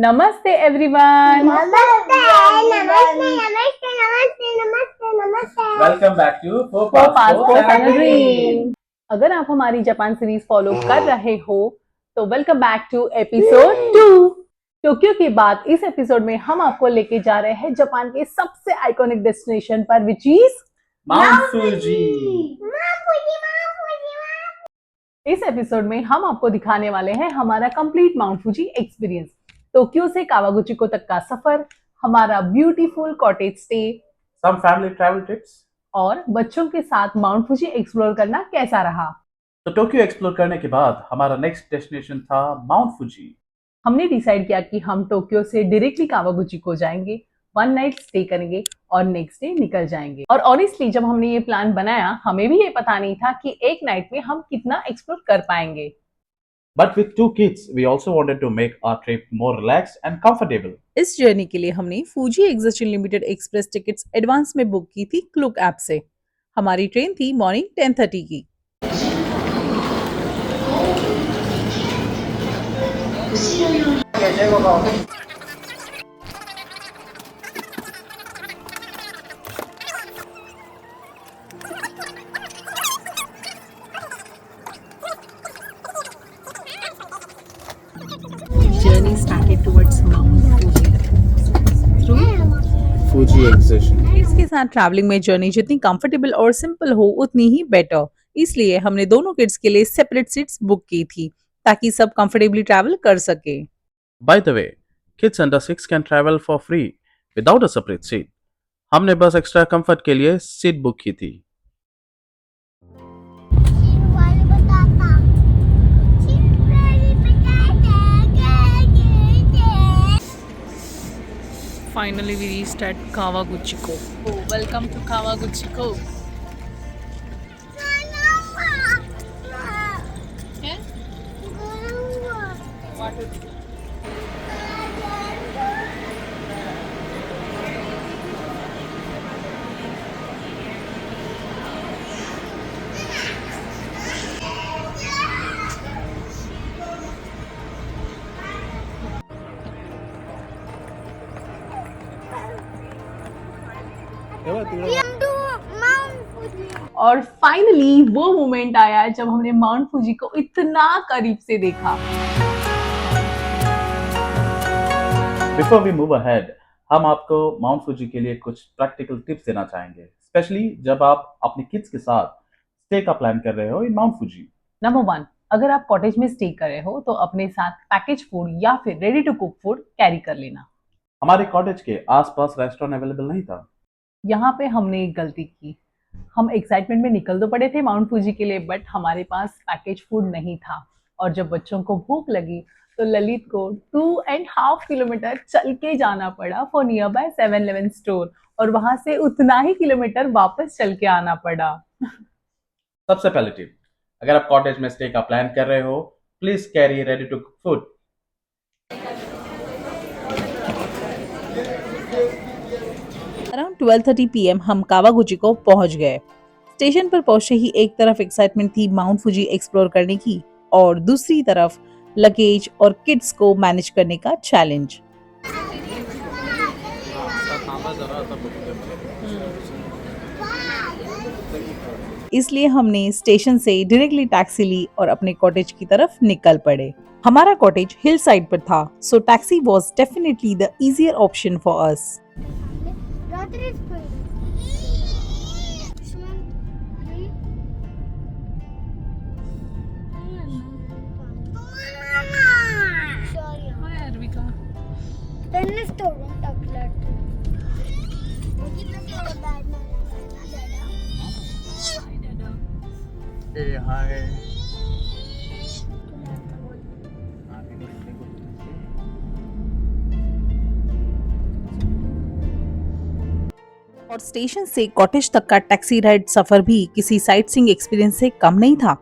नमस्ते एवरीवन। नमस्ते नमस्ते नमस्ते नमस्ते नमस्ते नमस्ते। Welcome back to passport and dream. अगर आप हमारी जापान सीरीज फॉलो कर रहे हो तो welcome back to episode 2। Tokyo के बाद इस एपिसोड में हम आपको लेके जा रहे हैं जापान के सबसे आइकॉनिक डेस्टिनेशन पर, विच इज माउंट फूजी। इस एपिसोड में हम आपको दिखाने वाले हैं हमारा complete Mount Fuji experience, Tokyo से कावागुचिको तक का सफर, हमारा beautiful cottage stay, some family travel tips और बच्चों के साथ माउंट फूजी एक्सप्लोर करना कैसा रहा। तो टोक्यो एक्सप्लोर करने के बाद हमारा नेक्स्ट डेस्टिनेशन था माउंट फूजी। हमने डिसाइड किया कि हम टोक्यो से डायरेक्टली कावागुचिको जाएंगे, 1 नाइट स्टे करेंगे और नेक्स्ट डे निकल जाएंगे। और ऑनेस्टली जब हमने ये प्लान बनाया हमें भी ये पता नहीं था कि एक नाइट में हम कितना एक्सप्लोर कर पाएंगे। But with 2 kids, we also wanted to make our trip more relaxed and comfortable. इस जर्नी के लिए हमने Fuji exchange limited express tickets advance में बुक की थी क्लूक ऐप से। हमारी ट्रेन थी मॉर्निंग 10:30 की। Journey started towards Mount Fuji through Fuji Exhibition. इसके साथ ट्रैवलिंग में जर्नी जितनी कंफर्टेबल और सिंपल हो उतनी ही बेटर, इसलिए हमने दोनों किड्स के लिए सेपरेट सीट्स बुक की थी ताकि सब कंफर्टेबली ट्रैवल कर सके। By the way, kids under 6 can travel for free without a separate seat. हमने बस एक्स्ट्रा कंफर्ट के लिए सीट बुक की थी। Finally we reached at Kawaguchiko. Oh, welcome to Kawaguchiko. Yeah? What is it? और finally वो moment आया जब हमने माउंट फूजी को इतना करीब से देखा। Before we move ahead, हम आपको माउंट फूजी के लिए कुछ प्रैक्टिकल टिप्स देना चाहेंगे, स्पेशली जब आप अपने किड्स के साथ स्टे का प्लान कर रहे हो इन माउंट फूजी। नंबर 1, अगर आप कॉटेज में स्टे कर रहे हो तो अपने साथ पैकेज फूड या फिर ready to cook food carry कर लेना। हमारे कॉटेज के आसपास रेस्टोरेंट अवेलेबल नहीं था। यहाँ पे हमने एक गलती की, हम एक्साइटमेंट में निकल तो पड़े थे माउंट फूजी के लिए, बट हमारे पास पैकेज फूड नहीं था। और जब बच्चों को भूख लगी तो ललित को 2.5 किलोमीटर चल के जाना पड़ा for near by 7-Eleven store, और वहां से उतना ही किलोमीटर वापस चल के आना पड़ा। सबसे पहले टिप, अगर आप कॉटेज में स्टे का प्लान कर रहे हो, please carry ready to cook food. Around 12:30 PM हम कावागुचिको पहुंच गए। स्टेशन पर पहुंचे ही एक तरफ एक्साइटमेंट थी माउंट फूजी एक्सप्लोर करने की और दूसरी तरफ लगेज और किड्स को मैनेज करने का चैलेंज। इसलिए हमने स्टेशन से डायरेक्टली टैक्सी ली और अपने कॉटेज की तरफ निकल पड़े। हमारा कॉटेज हिल साइड पर था, so taxi was definitely the easier option for us. और स्टेशन से कॉटेज तक का टैक्सी राइड सफर भी किसी साइटसीइंग एक्सपीरियंस से कम नहीं था।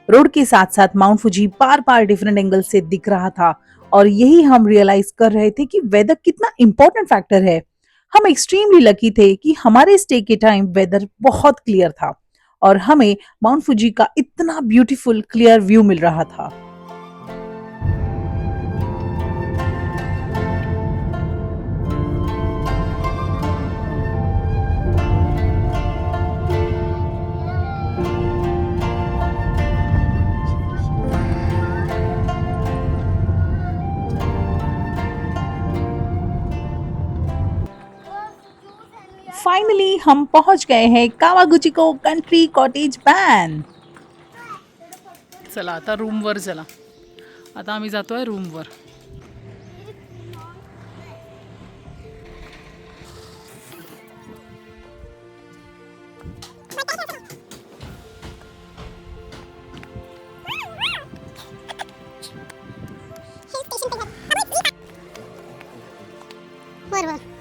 रोड के साथ साथ माउंट फूजी बार बार डिफरेंट एंगल से दिख रहा था और यही हम रियलाइज कर रहे थे कि वेदर कितना इंपॉर्टेंट फैक्टर है। हम एक्सट्रीमली लकी थे कि हमारे स्टे के टाइम वेदर बहुत क्लियर था और हमें माउंट फूजी का इतना ब्यूटीफुल क्लियर व्यू मिल रहा था। फाइनली हम पहुंच गए हैं कावागुचिको कंट्री कॉटेज बॅन. चला आता रूमवर चला. आता आम्ही जातोय रूमवर. बरोबर.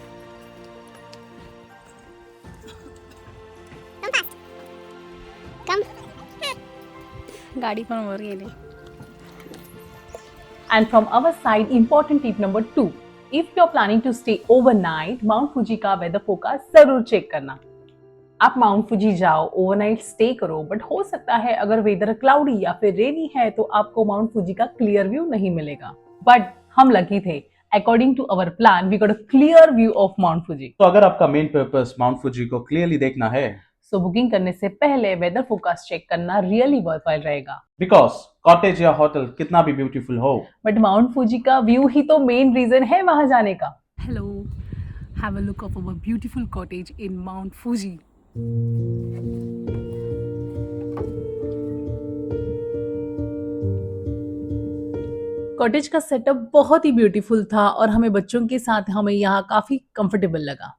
गाडी पण वर गेली. And from our side, important tip number 2. If you're planning to stay overnight, Mount Fuji का weather forecast जरूर चेक करना. आप माउंट फुजी जाओ, ओवरनाइट स्टे करो, बट हो सकता है अगर वेदर क्लाउडी या फिर रेनी है तो आपको माउंट फुजी का क्लियर व्यू नहीं मिलेगा. बट हम लकी थे. According to our plan, we got a clear view of Mount Fuji. तो अगर आपका मेन पर्पस माउंट फुजी को क्लियरली देखना है, सो बुकिंग करने से पहले वेदर फोरकास्ट चेक करना रियली वर्थवाइल रहेगा. बिकॉज कॉटेज या होटल कितना भी ब्यूटीफुल हो, बट माउंट फुजी का व्यू ही तो मेन रीजन है वहां जाने का. Hello, have a look of our beautiful cottage in Mount Fuji. Cottage का सेटअप बहुत ही ब्यूटीफुल था और हमें बच्चों के साथ हमें यहाँ काफी कंफर्टेबल लगा.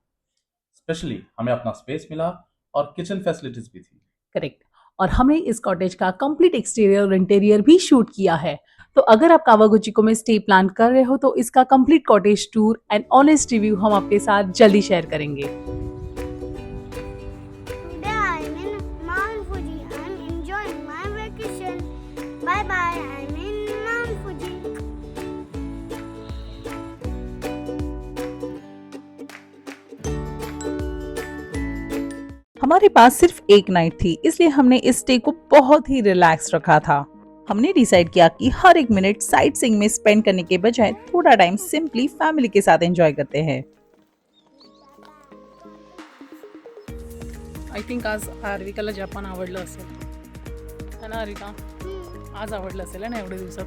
स्पेशली हमें अपना स्पेस मिला और किचन फैसिलिटीज भी थी. करेक्ट. और हमने इस कॉटेज का कंप्लीट एक्सटीरियर और इंटीरियर भी शूट किया है. तो अगर आप कावागुचिको में स्टे प्लान कर रहे हो तो इसका complete cottage tour and honest review हम आपके साथ जल्दी शेयर करेंगे. Today I'm in Mount Fuji. I'm enjoying my vacation. Bye bye. I'm in Mount Fuji. हमारे पास सिर्फ एक नाइट थी, इसलिए हमने इस स्टे को बहुत ही रिलैक्स रखा था. हमने डिसाइड किया कि हर एक मिनट साइट सीइंग में स्पेंड करने के बजाय थोड़ा टाइम सिंपली फैमिली के साथ एंजॉय करते हैं. आय थिंक आज हार्विकाला जपान आवडलं असेल है ना हार्विका? आज आवडलं असेल है ना एवढ्या दिवसात.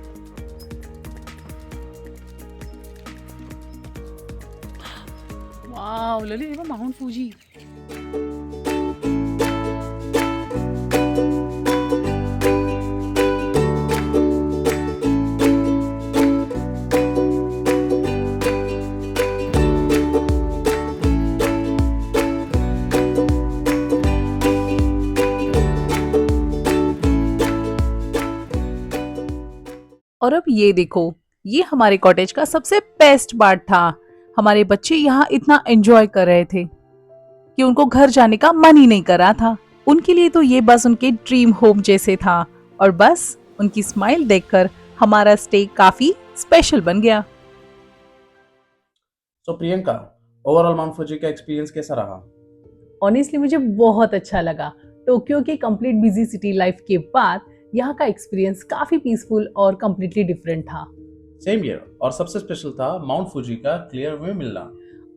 वाव ललित, हे बघ माउंट फुजी. और अब ये देखो, ये हमारे कॉटेज का सबसे बेस्ट पार्ट था. हमारे बच्चे यहाँ इतना एंजॉय कर रहे थे कि उनको घर जाने का मन ही नहीं कर रहा था. उनके लिए तो ये बस उनके ड्रीम होम जैसे था और बस उनकी स्माइल देखकर हमारा स्टे काफी स्पेशल बन गया. तो प्रियंका, ओवरऑल माउंट फुजी का एक्सपीरियंस कैसा रहा? ऑनेस्टली मुझे बहुत अच्छा लगा. टोक्यो के कंप्लीट बिजी सिटी लाइफ के बाद यहाँ का एक्सपीरियंस काफी पीसफुल और कंप्लीटली डिफरेंट था. Same year. और सबसे स्पेशल था माउंट फुजी का क्लियर व्यू मिलना.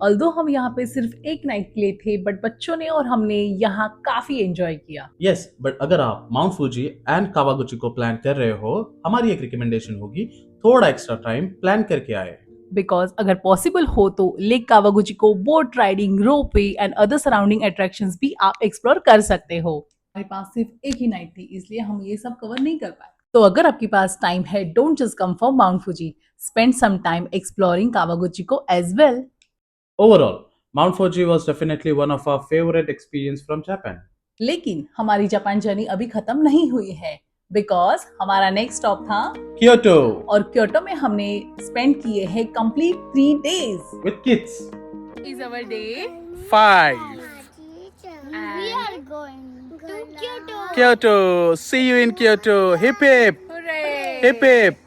ऑल्दो हम यहाँ पे सिर्फ एक नाइट के लिए थे, बट बच्चों ने और हमने यहाँ काफी एंजॉय किया. यस, बट अगर आप माउंट फुजी एंड कावागुचिको प्लान कर रहे हो, हमारी एक रिकमेंडेशन होगी, थोड़ा एक्स्ट्रा टाइम प्लान करके आए. बिकॉज अगर पॉसिबल हो तो lake Kawaguchiko, boat riding, ropeway and other surrounding attractions भी आप एक्सप्लोर कर सकते हो. हमारे पास सिर्फ एक ही नाइट थी, इसलिए हम ये सब कवर नहीं कर पाए. तो अगर आपके पास टाइम है, don't just come for Mount Fuji, spend some time exploring Kawaguchiko as well. Overall, Mount Fuji was definitely one of our favorite experience from Japan. लेकिन हमारी जापान जर्नी अभी खत्म नहीं हुई है, बिकॉज हमारा नेक्स्ट स्टॉप था Kyoto और क्योटो में हमने स्पेंड किए हैं complete 3 days. with kids. Is our day 5. We are going to Kyoto. Kyoto. See you in Kyoto. Hip hip. Hip hip.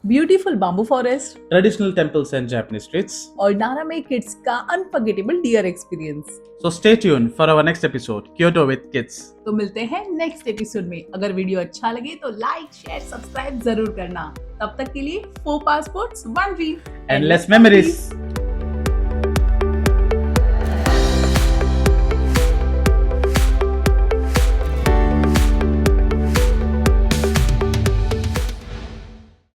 Beautiful bamboo forest Traditional temples and Japanese streets. और नारा में kids का unforgettable deer experience. So stay tuned for our next episode, Kyoto with Kids. तो मिलते हैं next episode में. अगर video अच्छा लगे तो लाइक, शेयर, सब्सक्राइब जरूर करना. तब तक के लिए 4 passports, 1 dream. Endless memories.